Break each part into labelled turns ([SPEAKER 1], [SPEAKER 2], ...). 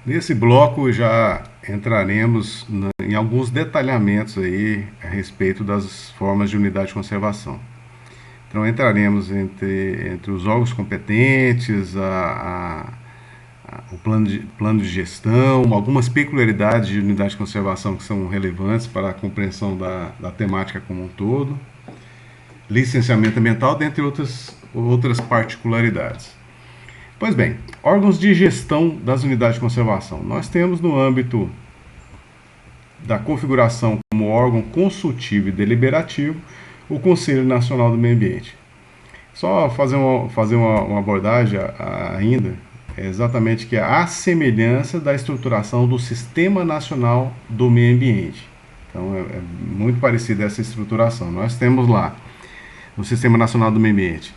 [SPEAKER 1] Nesse bloco já entraremos em alguns detalhamentos aí a respeito das formas de unidade de conservação. Então entraremos entre os órgãos competentes, o plano de gestão, algumas peculiaridades de unidade de conservação que são relevantes para a compreensão da temática como um todo, licenciamento ambiental, dentre outras particularidades. Pois bem, órgãos de gestão das unidades de conservação. Nós temos no âmbito da configuração como órgão consultivo e deliberativo o Conselho Nacional do Meio Ambiente. Só fazer uma abordagem ainda, é exatamente que é a semelhança da estruturação do Sistema Nacional do Meio Ambiente. Então é muito parecida essa estruturação. Nós temos lá no Sistema Nacional do Meio Ambiente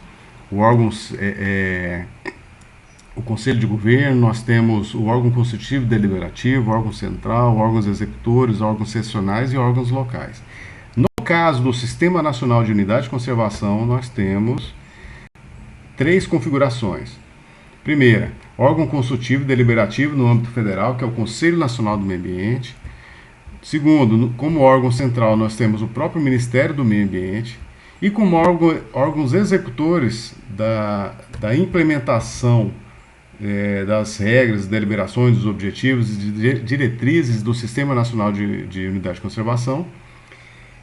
[SPEAKER 1] o órgão o Conselho de Governo, nós temos o órgão consultivo e deliberativo, o órgão central, órgãos executores, órgãos seccionais e órgãos locais. No caso do Sistema Nacional de Unidade de Conservação, nós temos três configurações. Primeira, órgão consultivo e deliberativo no âmbito federal, que é o Conselho Nacional do Meio Ambiente. Segundo, como órgão central, nós temos o próprio Ministério do Meio Ambiente. E como órgãos executores da implementação das regras, deliberações, dos objetivos e diretrizes do Sistema Nacional de Unidade de Conservação.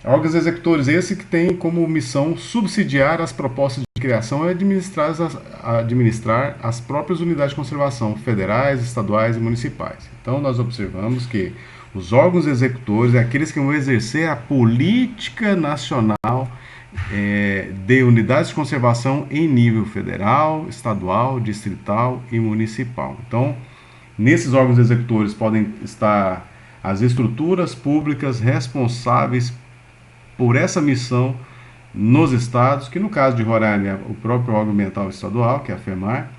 [SPEAKER 1] Órgãos executores esse que tem como missão subsidiar as propostas de criação e administrar as próprias unidades de conservação federais, estaduais e municipais. Então nós observamos que os órgãos executores é aqueles que vão exercer a política nacional de unidades de conservação em nível federal, estadual, distrital e municipal. Então, nesses órgãos executores podem estar as estruturas públicas responsáveis por essa missão nos estados, que no caso de Roraima é o próprio órgão ambiental estadual, que é a FEMAR.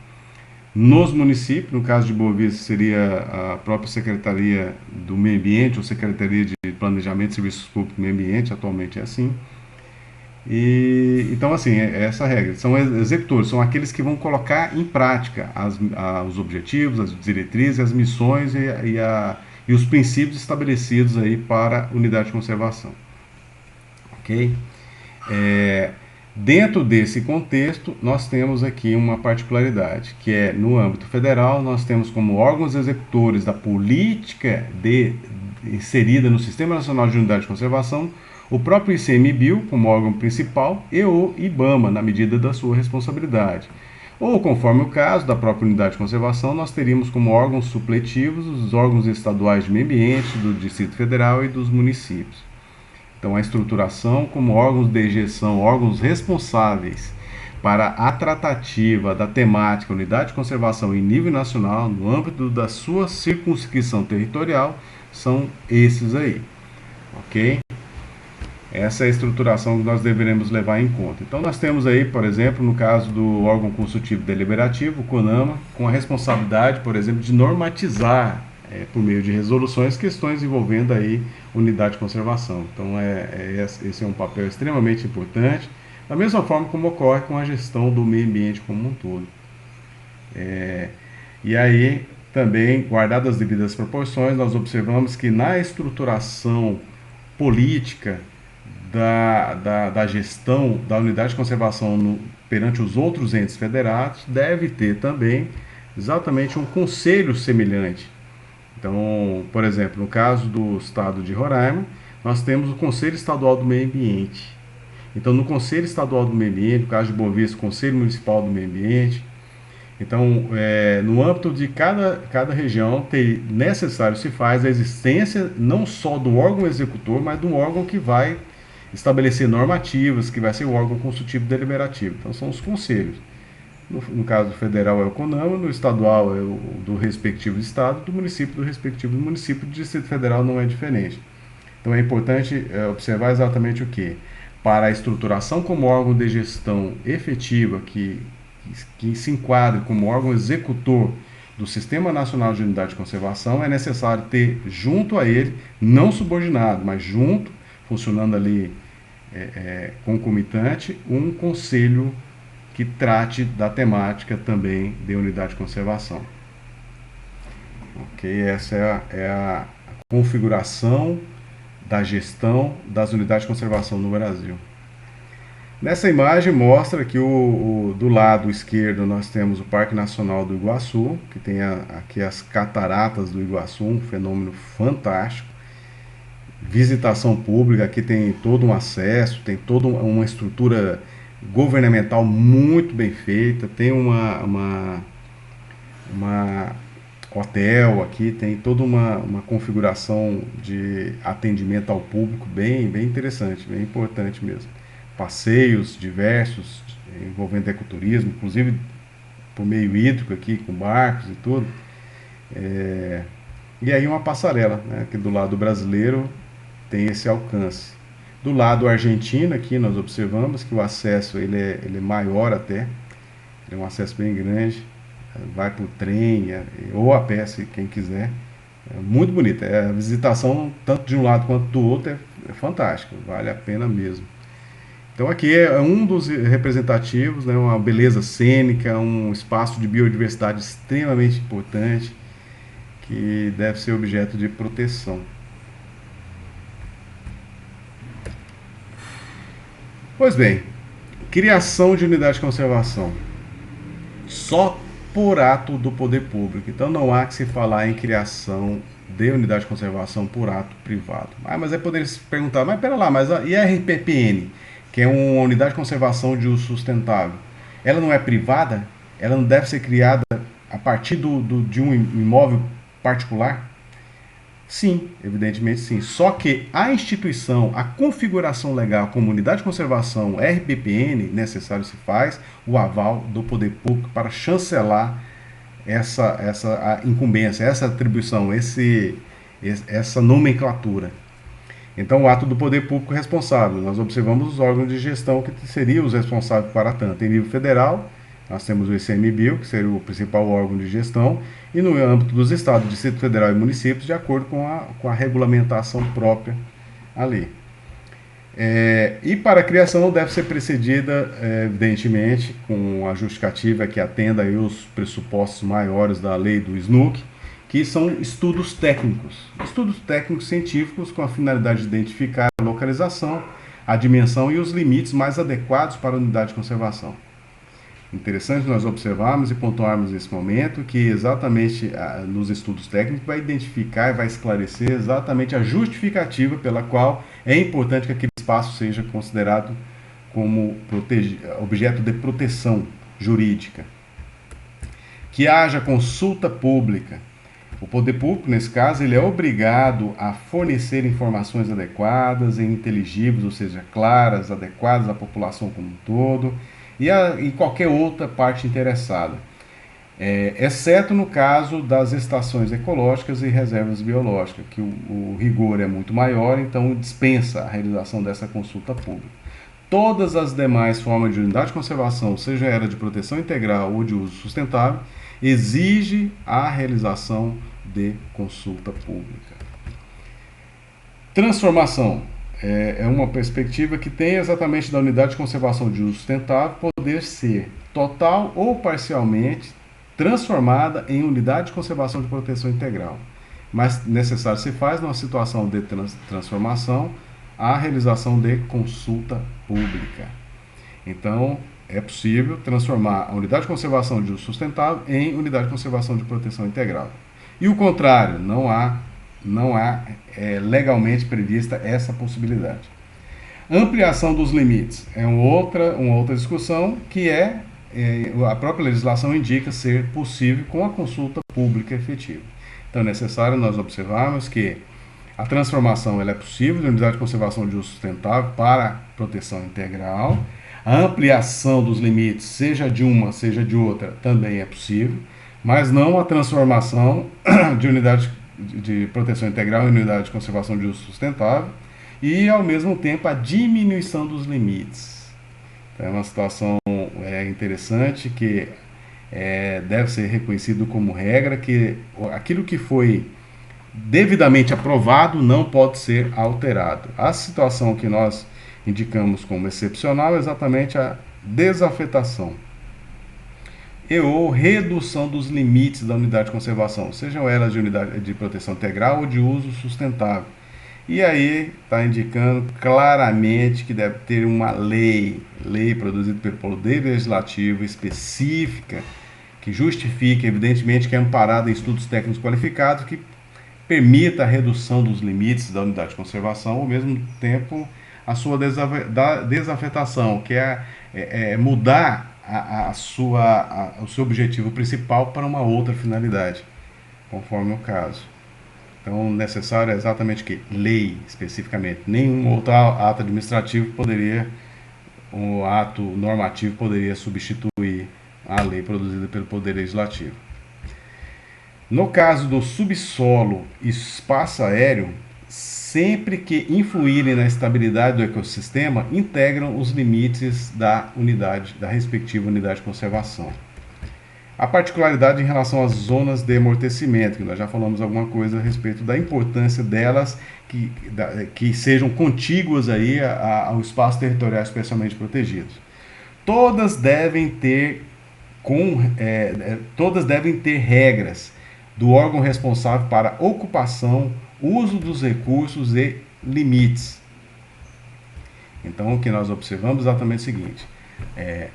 [SPEAKER 1] Nos municípios, no caso de Boa Vista, seria a própria Secretaria do Meio Ambiente ou Secretaria de Planejamento e Serviços Públicos do Meio Ambiente, atualmente é assim. Então, assim, é essa regra. São executores, são aqueles que vão colocar em prática os objetivos, as diretrizes, as missões e os princípios estabelecidos aí para a unidade de conservação. Ok? Dentro desse contexto, nós temos aqui uma particularidade, que é no âmbito federal, nós temos como órgãos executores da política inserida no Sistema Nacional de Unidade de Conservação o próprio ICMBio como órgão principal e o IBAMA, na medida da sua responsabilidade. Ou, conforme o caso da própria unidade de conservação, nós teríamos como órgãos supletivos os órgãos estaduais de meio ambiente, do Distrito Federal e dos municípios. Então, a estruturação como órgãos de gestão, órgãos responsáveis para a tratativa da temática unidade de conservação em nível nacional, no âmbito da sua circunscrição territorial, são esses aí. Ok? Essa é a estruturação que nós deveremos levar em conta. Então nós temos aí, por exemplo, no caso do órgão consultivo deliberativo, o CONAMA, com a responsabilidade, por exemplo, de normatizar, por meio de resoluções, questões envolvendo aí unidade de conservação. Então esse é um papel extremamente importante, da mesma forma como ocorre com a gestão do meio ambiente como um todo. E aí, também, guardadas as devidas proporções, nós observamos que na estruturação política da gestão da unidade de conservação perante os outros entes federados, deve ter também exatamente um conselho semelhante. Então, por exemplo, no caso do estado de Roraima, nós temos o Conselho Estadual do Meio Ambiente. Então, no Conselho Estadual do Meio Ambiente, no caso de Boa Vista, o Conselho Municipal do Meio Ambiente. Então, no âmbito de cada região, necessário se faz a existência não só do órgão executor, mas do órgão que vai estabelecer normativas, que vai ser o órgão consultivo deliberativo. Então, são os conselhos. No caso do federal é o CONAMA, no estadual é o do respectivo estado, do município do respectivo município, do Distrito Federal não é diferente. Então, é importante observar exatamente o que? Para a estruturação como órgão de gestão efetiva, que se enquadre como órgão executor do Sistema Nacional de Unidade de Conservação, é necessário ter junto a ele, não subordinado, mas junto, funcionando ali concomitante, um conselho que trate da temática também de unidade de conservação. Ok? Essa é a configuração da gestão das unidades de conservação no Brasil. Nessa imagem mostra que do lado esquerdo nós temos o Parque Nacional do Iguaçu, que tem aqui as cataratas do Iguaçu, um fenômeno fantástico. Visitação pública, aqui tem todo um acesso, tem toda uma estrutura governamental muito bem feita, tem uma hotel aqui, tem toda uma configuração de atendimento ao público bem interessante, bem importante mesmo. Passeios diversos envolvendo ecoturismo, inclusive por meio hídrico aqui, com barcos e tudo. E aí uma passarela, né, que do lado brasileiro tem esse alcance. Do lado argentino aqui nós observamos que o acesso ele é maior até, é um acesso bem grande, vai por trem ou a pé se quem quiser. É muito bonito, a visitação tanto de um lado quanto do outro é fantástica, vale a pena mesmo. Então aqui é um dos representativos, né, uma beleza cênica, um espaço de biodiversidade extremamente importante que deve ser objeto de proteção. Pois bem, criação de unidade de conservação só por ato do poder público. Então não há que se falar em criação de unidade de conservação por ato privado. Mas aí poderia se perguntar, mas pera lá, mas e a RPPN, que é uma unidade de conservação de uso sustentável, ela não é privada? Ela não deve ser criada a partir de um imóvel particular? Sim, evidentemente sim. Só que a instituição, a configuração legal como unidade de conservação RPPN, necessário se faz o aval do poder público para chancelar essa incumbência, essa atribuição, essa nomenclatura. Então, o ato do poder público responsável. Nós observamos os órgãos de gestão que seriam os responsáveis para tanto. Em nível federal, nós temos o ICMBio, que seria o principal órgão de gestão, e no âmbito dos estados, Distrito Federal e municípios, de acordo com a regulamentação própria ali. E para a criação deve ser precedida, evidentemente, com a justificativa que atenda aí os pressupostos maiores da lei do SNUC, que são estudos técnicos científicos com a finalidade de identificar a localização, a dimensão e os limites mais adequados para a unidade de conservação. Interessante nós observarmos e pontuarmos nesse momento que exatamente nos estudos técnicos vai identificar e vai esclarecer exatamente a justificativa pela qual é importante que aquele espaço seja considerado como objeto de proteção jurídica. Que haja consulta pública. O poder público, nesse caso, ele é obrigado a fornecer informações adequadas e inteligíveis, ou seja, claras, adequadas à população como um todo, e qualquer outra parte interessada, exceto no caso das estações ecológicas e reservas biológicas, que o rigor é muito maior, então dispensa a realização dessa consulta pública. Todas as demais formas de unidade de conservação, seja ela de proteção integral ou de uso sustentável, exige a realização de consulta pública. Transformação é uma perspectiva que tem exatamente da unidade de conservação de uso sustentável poder ser total ou parcialmente transformada em unidade de conservação de proteção integral. Mas necessário se faz, numa situação de transformação, a realização de consulta pública. Então, é possível transformar a unidade de conservação de uso sustentável em unidade de conservação de proteção integral. E o contrário, não há legalmente prevista essa possibilidade. Ampliação dos limites é uma outra discussão que a própria legislação indica ser possível com a consulta pública efetiva. Então é necessário nós observarmos que a transformação ela é possível de unidade de conservação de uso sustentável para proteção integral. A ampliação dos limites, seja de uma, seja de outra, também é possível, mas não a transformação de unidade de proteção integral em unidade de conservação de uso sustentável e, ao mesmo tempo, a diminuição dos limites. Então, é uma situação interessante que deve ser reconhecido como regra que aquilo que foi devidamente aprovado não pode ser alterado. A situação que nós indicamos como excepcional é exatamente a desafetação. e ou redução dos limites da unidade de conservação, sejam elas de unidade de proteção integral ou de uso sustentável. E aí está indicando claramente que deve ter uma lei produzida pelo Poder Legislativo específica, que justifique, evidentemente, que é amparada em estudos técnicos qualificados, que permita a redução dos limites da unidade de conservação, ao mesmo tempo a sua desafetação, que é mudar o seu objetivo principal para uma outra finalidade, conforme o caso. Então, necessário é exatamente o que? Lei, especificamente. Nenhum outro ato administrativo poderia, o ato normativo poderia substituir a lei produzida pelo Poder Legislativo. No caso do subsolo e espaço aéreo, sempre que influírem na estabilidade do ecossistema, integram os limites da respectiva unidade de conservação. A particularidade em relação às zonas de amortecimento, que nós já falamos alguma coisa a respeito da importância delas, que sejam contíguas aí ao espaço territorial especialmente protegido. Todas devem ter regras do órgão responsável para ocupação, uso dos recursos e limites. Então, o que nós observamos é exatamente o seguinte: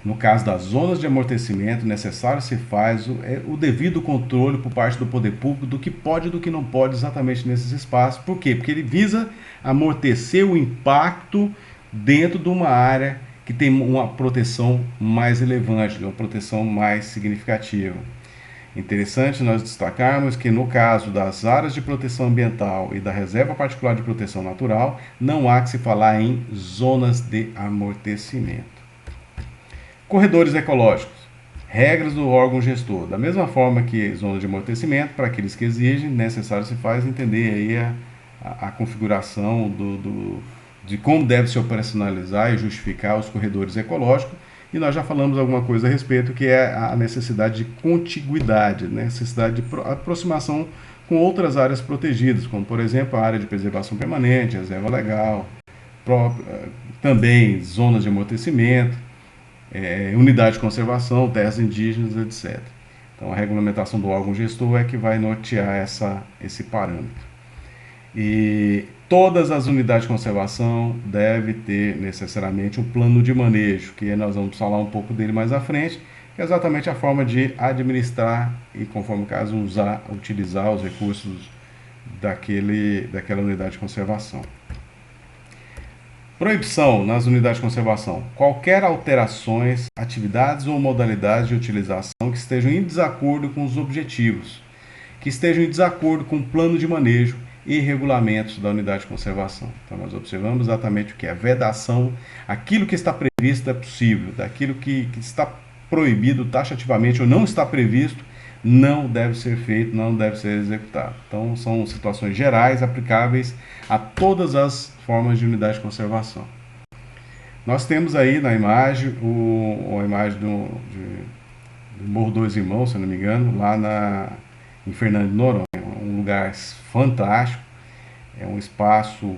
[SPEAKER 1] no caso das zonas de amortecimento, necessário se faz o devido controle por parte do poder público do que pode e do que não pode exatamente nesses espaços. Por quê? Porque ele visa amortecer o impacto dentro de uma área que tem uma proteção mais relevante, uma proteção mais significativa. Interessante nós destacarmos que no caso das áreas de proteção ambiental e da reserva particular de proteção natural, não há que se falar em zonas de amortecimento. Corredores ecológicos. Regras do órgão gestor. Da mesma forma que zona de amortecimento, para aqueles que exigem, necessário se faz entender aí a configuração de como deve se operacionalizar e justificar os corredores ecológicos. E nós já falamos alguma coisa a respeito, que é a necessidade de contiguidade, necessidade de aproximação com outras áreas protegidas, como por exemplo a área de preservação permanente, a reserva legal, também zonas de amortecimento, unidade de conservação, terras indígenas, etc. Então a regulamentação do órgão gestor é que vai nortear esse parâmetro. E todas as unidades de conservação devem ter necessariamente um plano de manejo, que nós vamos falar um pouco dele mais à frente, que é exatamente a forma de administrar e, conforme o caso, utilizar os recursos daquela unidade de conservação. Proibição nas unidades de conservação. Qualquer alterações, atividades ou modalidades de utilização que estejam em desacordo com os objetivos, que estejam em desacordo com o plano de manejo e regulamentos da unidade de conservação. Então nós observamos exatamente o que é vedação, aquilo que está previsto é possível, daquilo que está proibido taxativamente ou não está previsto, não deve ser feito, não deve ser executado. Então são situações gerais aplicáveis a todas as formas de unidade de conservação. Nós temos aí na imagem a imagem do Morro Dois Irmãos, se não me engano, lá em Fernando de Noronha, um lugar fantástico, é um espaço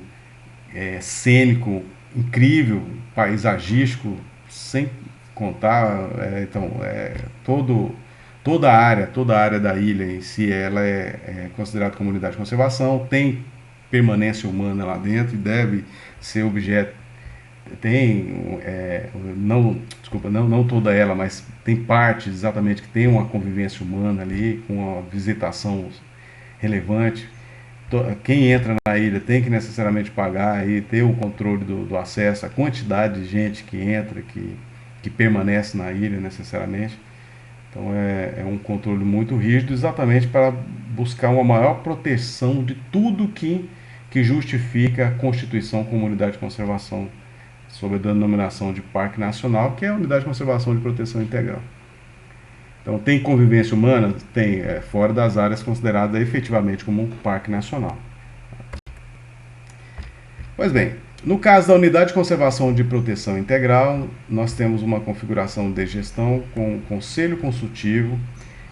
[SPEAKER 1] cênico incrível, paisagístico, sem contar, toda a área da ilha em si, ela é considerada como unidade de conservação, tem permanência humana lá dentro e deve ser objeto, não toda ela, mas tem partes exatamente que tem uma convivência humana ali, com uma visitação relevante. Quem entra na ilha tem que necessariamente pagar e ter o controle do acesso, a quantidade de gente que entra, que permanece na ilha necessariamente. Então é um controle muito rígido, exatamente para buscar uma maior proteção de tudo que justifica a constituição como unidade de conservação sob a denominação de Parque Nacional, que é a unidade de conservação de proteção integral. Então tem convivência humana? Tem, fora das áreas consideradas efetivamente como um parque nacional. Pois bem, no caso da unidade de conservação de proteção integral, nós temos uma configuração de gestão com conselho consultivo,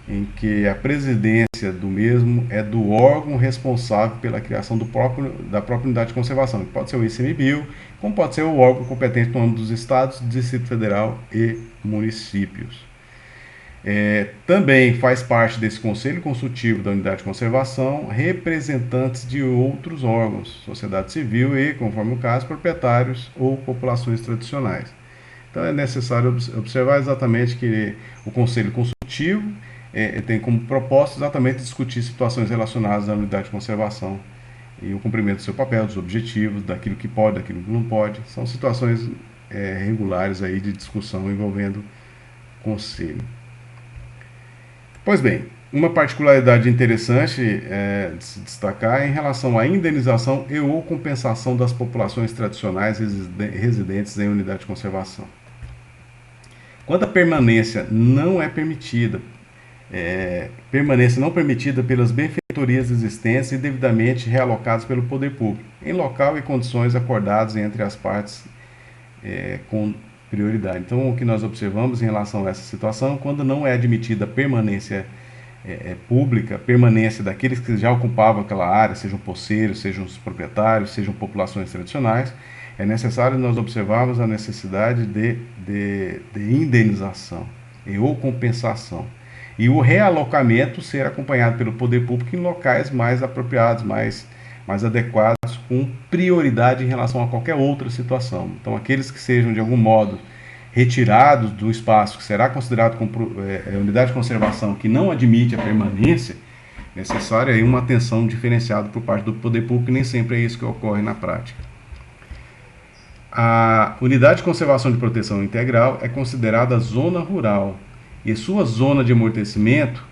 [SPEAKER 1] em que a presidência do mesmo é do órgão responsável pela criação da própria unidade de conservação, que pode ser o ICMBio, como pode ser o órgão competente no âmbito dos estados, Distrito Federal e municípios. Também faz parte desse Conselho Consultivo da Unidade de Conservação representantes de outros órgãos, sociedade civil e, conforme o caso, proprietários ou populações tradicionais. Então é necessário observar exatamente que o Conselho Consultivo tem como propósito exatamente discutir situações relacionadas à unidade de conservação e o cumprimento do seu papel, dos objetivos, daquilo que pode, daquilo que não pode. São situações regulares aí de discussão envolvendo conselho. Pois bem, uma particularidade interessante de se destacar é em relação à indenização e ou compensação das populações tradicionais residentes em unidade de conservação. Quando a permanência não é permitida, permanência não permitida pelas benfeitorias existentes e devidamente realocadas pelo poder público, em local e condições acordadas entre as partes com prioridade. Então, o que nós observamos em relação a essa situação, quando não é admitida permanência pública, permanência daqueles que já ocupavam aquela área, sejam poceiros, sejam os proprietários, sejam populações tradicionais, é necessário nós observarmos a necessidade de indenização ou compensação. E o realocamento ser acompanhado pelo poder público em locais mais apropriados, mais adequados, com prioridade em relação a qualquer outra situação. Então, aqueles que sejam, de algum modo, retirados do espaço que será considerado como unidade de conservação que não admite a permanência, necessária aí uma atenção diferenciada por parte do poder público, e nem sempre é isso que ocorre na prática. A unidade de conservação de proteção integral é considerada zona rural e sua zona de amortecimento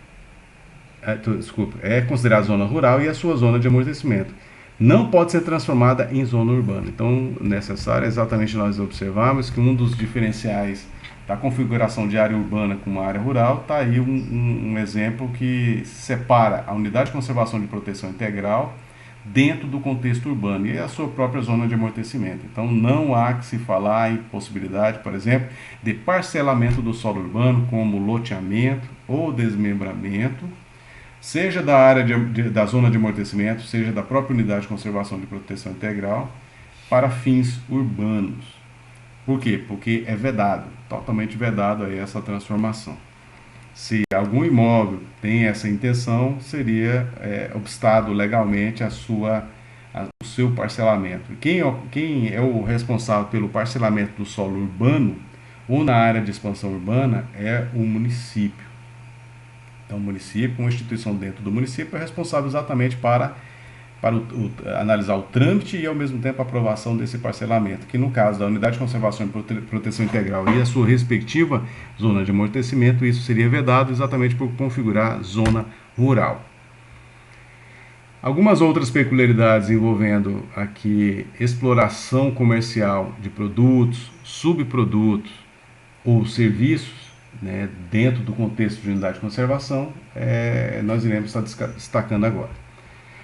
[SPEAKER 1] é considerada zona rural e a sua zona de amortecimento não pode ser transformada em zona urbana. Então, necessário é exatamente nós observarmos que um dos diferenciais da configuração de área urbana com uma área rural está aí um exemplo que separa a unidade de conservação de proteção integral dentro do contexto urbano e a sua própria zona de amortecimento. Então, não há que se falar em possibilidade, por exemplo, de parcelamento do solo urbano, como loteamento ou desmembramento, seja da área da zona de amortecimento, seja da própria unidade de conservação de proteção integral, para fins urbanos. Por quê? Porque é vedado, totalmente vedado aí essa transformação. Se algum imóvel tem essa intenção, seria obstado legalmente o seu parcelamento. Quem é o responsável pelo parcelamento do solo urbano ou na área de expansão urbana é o município. Então, o município, uma instituição dentro do município, é responsável exatamente para analisar o trâmite e, ao mesmo tempo, a aprovação desse parcelamento, que no caso da unidade de conservação e proteção integral e a sua respectiva zona de amortecimento, isso seria vedado exatamente por configurar zona rural. Algumas outras peculiaridades envolvendo aqui exploração comercial de produtos, subprodutos ou serviços, dentro do contexto de unidade de conservação, nós iremos estar destacando agora.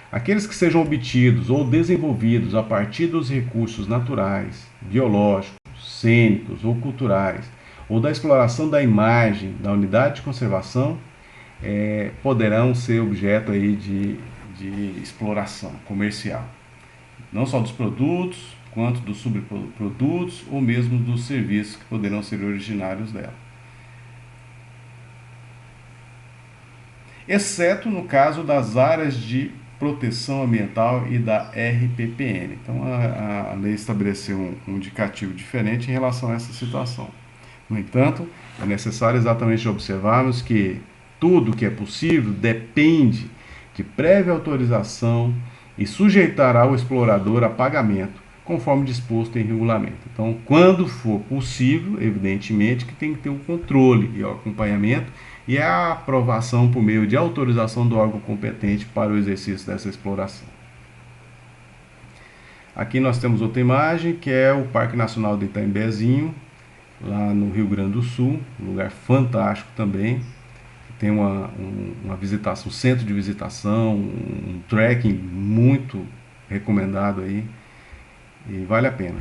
[SPEAKER 1] Aqueles que sejam obtidos ou desenvolvidos a partir dos recursos naturais, biológicos, cênicos ou culturais, ou da exploração da imagem da unidade de conservação, poderão ser objeto aí de exploração comercial. Não só dos produtos, quanto dos subprodutos ou mesmo dos serviços que poderão ser originários dela. Exceto no caso das áreas de proteção ambiental e da RPPN. Então, a lei estabeleceu um indicativo diferente em relação a essa situação. No entanto, é necessário exatamente observarmos que tudo que é possível depende de prévia autorização e sujeitará o explorador a pagamento, conforme disposto em regulamento. Então, quando for possível, evidentemente que tem que ter o controle e o acompanhamento e a aprovação por meio de autorização do órgão competente para o exercício dessa exploração. Aqui nós temos outra imagem, que é o Parque Nacional de Itambezinho, lá no Rio Grande do Sul, um lugar fantástico também. Tem uma visitação, um centro de visitação, um trekking muito recomendado aí, e vale a pena.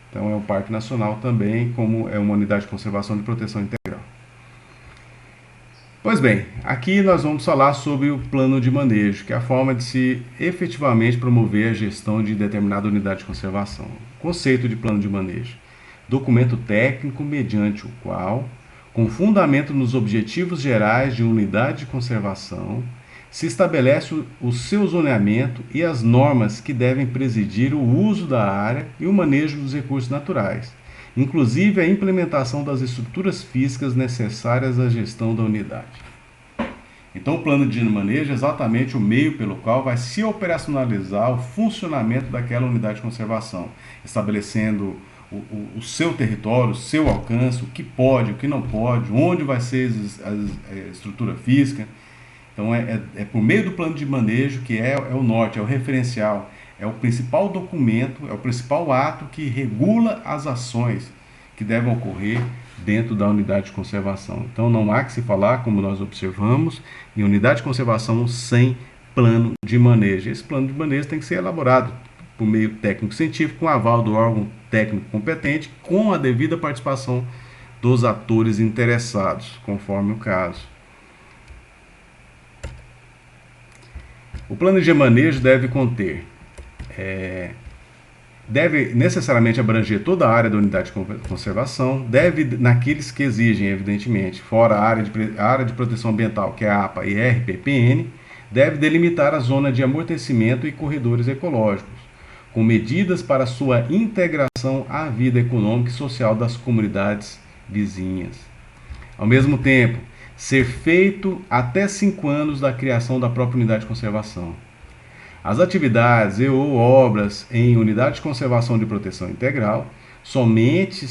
[SPEAKER 1] Então é um parque nacional também, como é uma unidade de conservação de proteção integral. Pois bem, aqui nós vamos falar sobre o plano de manejo, que é a forma de se efetivamente promover a gestão de determinada unidade de conservação. Conceito de plano de manejo: documento técnico mediante o qual, Com fundamento nos objetivos gerais de unidade de conservação, se estabelece o seu zoneamento e as normas que devem presidir o uso da área e o manejo dos recursos naturais, inclusive a implementação das estruturas físicas necessárias à gestão da unidade. Então, o plano de manejo é exatamente o meio pelo qual vai se operacionalizar o funcionamento daquela unidade de conservação, estabelecendo o seu território, o seu alcance, o que pode, o que não pode, onde vai ser a estrutura física. Então, é por meio do plano de manejo que é o norte, é o referencial, é o principal documento, é o principal ato que regula as ações que devem ocorrer dentro da unidade de conservação. Então, não há que se falar, como nós observamos, em unidade de conservação sem plano de manejo. Esse plano de manejo tem que ser elaborado por meio técnico-científico, com aval do órgão técnico competente, com a devida participação dos atores interessados, conforme o caso. O plano de manejo deve conter, deve necessariamente abranger toda a área da unidade de conservação, deve, naqueles que exigem, evidentemente, fora a área de proteção ambiental, que é a APA e RPPN, deve delimitar a zona de amortecimento e corredores ecológicos, com medidas para sua integração à vida econômica e social das comunidades vizinhas. Ao mesmo tempo, ser feito até 5 anos da criação da própria unidade de conservação. As atividades ou obras em unidade de conservação de proteção integral somente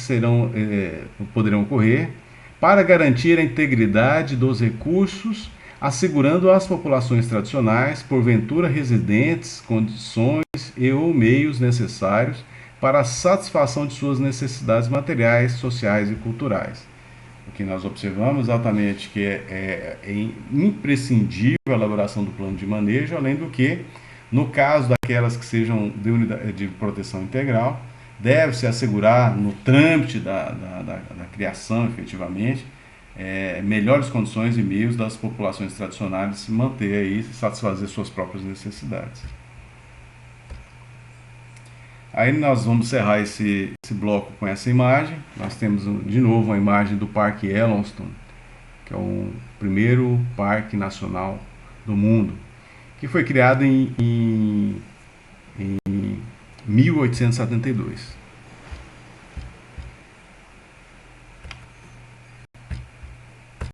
[SPEAKER 1] poderão ocorrer para garantir a integridade dos recursos, assegurando às populações tradicionais, porventura residentes, condições e ou meios necessários para a satisfação de suas necessidades materiais, sociais e culturais. O que nós observamos exatamente que é imprescindível a elaboração do plano de manejo, além do que, no caso daquelas que sejam de proteção integral, deve-se assegurar no trâmite da criação, efetivamente, melhores condições e meios das populações tradicionais se manter aí, satisfazer suas próprias necessidades. Aí nós vamos encerrar esse bloco com essa imagem. Nós temos de novo a imagem do Parque Yellowstone, que é o primeiro parque nacional do mundo, que foi criado em 1872.